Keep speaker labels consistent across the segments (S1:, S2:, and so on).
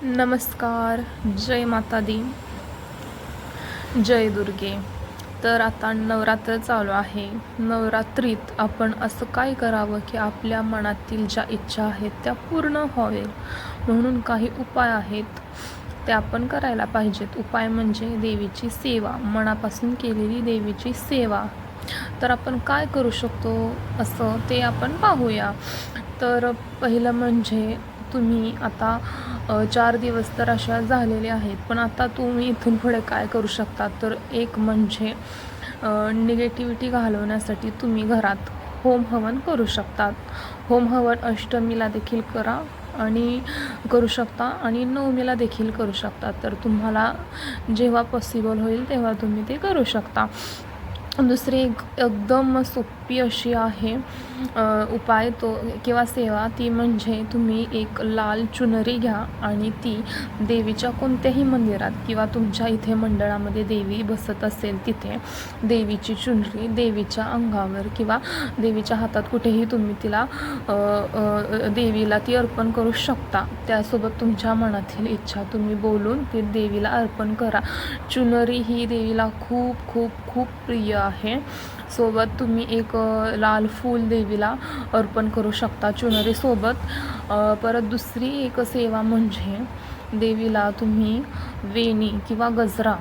S1: नमस्कार. जय माता दी. जय दुर्गे. तर आता नवरात्र चालू आहे. नवरात्रीत आपण असं काय करावं की आपल्या मनातील ज्या इच्छा आहेत त्या पूर्ण व्हावेल म्हणून काही उपाय आहेत ते आपण करायला पाहिजेत. उपाय म्हणजे देवीची सेवा, मनापासून केलेली देवीची सेवा. तर आपण काय करू शकतो असं ते आपण पाहूया. तर पहिलं म्हणजे तुम्ही आता 4 दिवस तर अशा झालेले आहेत, पण आता तुम्ही इथून पुढे काय करू शकता, तर एक म्हणजे निगेटिव्हिटी घालवण्यासाठी तुम्ही घरात होम हवन करू शकतात. होम हवन अष्टमीला देखील करू शकता आणि नवमीला देखील करू शकता. तर तुम्हाला जेव्हा पॉसिबल होईल तेव्हा तुम्ही ते करू शकता. दुसरी एक एकदम सोपी अशी आहे उपाय तो किंवा सेवा, ती म्हणजे तुम्ही एक लाल चुनरी घ्या आणि ती देवीच्या कोणत्याही मंदिरात किंवा तुमच्या इथे मंडळामध्ये देवी बसत असेल तिथे देवीची चुनरी देवीच्या अंगावर किंवा देवीच्या हातात कुठेही तुम्ही तिला देवीला ती अर्पण करू शकता. त्यासोबत तुमच्या मनातील इच्छा तुम्ही बोलून ती देवीला अर्पण करा. चुनरी ही देवीला खूप खूप खूप प्रिय आहे. सोबत तुम्ही एक लाल फूल देवीला अर्पण करू शकता चुनरीसोबत. परत दुसरी एक सेवा म्हणजे देवीला तुम्ही वेणी किंवा गजरा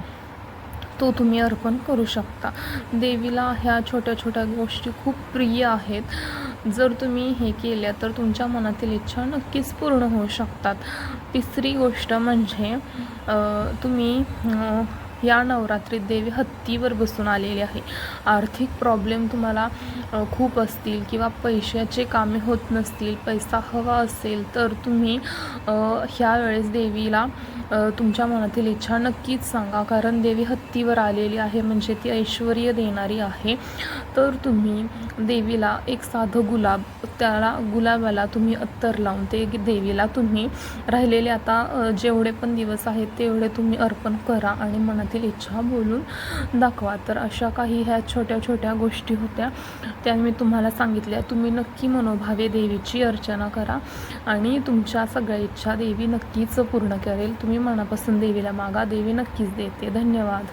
S1: तो तुम्ही अर्पण करू शकता. देवीला ह्या छोट्या छोट्या गोष्टी खूप प्रिय आहेत. जर तुम्ही हे केल्या तर तुमच्या मनातील इच्छा नक्कीच पूर्ण होऊ शकतात. तिसरी गोष्ट म्हणजे तुम्ही या नवरात्रीत देवी हत्तीवर बसून आलेली आहे. आर्थिक प्रॉब्लेम तुम्हाला खूप असतील किंवा पैशाचे कामे होत नसतील, पैसा हवा असेल, तर तुम्ही ह्या वेळेस देवीला तुमच्या मनातील इच्छा नक्कीच सांगा. कारण देवी हत्तीवर आलेली आहे म्हणजे ती ऐश्वर्य देणारी आहे. तर तुम्ही देवीला एक साधं गुलाब, त्याला गुलाबाला तुम्ही अत्तर लावून ते देवीला तुम्ही राहिलेले आता जेवढे पण दिवस आहेत तेवढे तुम्ही अर्पण करा आणि मनातील इच्छा बोलून दाखवा. तर अशा काही ह्या छोट्या छोट्या गोष्टी होत्या, त्या मी तुम्हाला सांगितल्या. तुम्ही नक्की मनोभावे देवीची अर्चना करा आणि तुमच्या सगळ्या इच्छा देवी नक्कीच पूर्ण करेल. तुम्ही मनापासून देवीला मागा, देवी नक्कीच देते. धन्यवाद.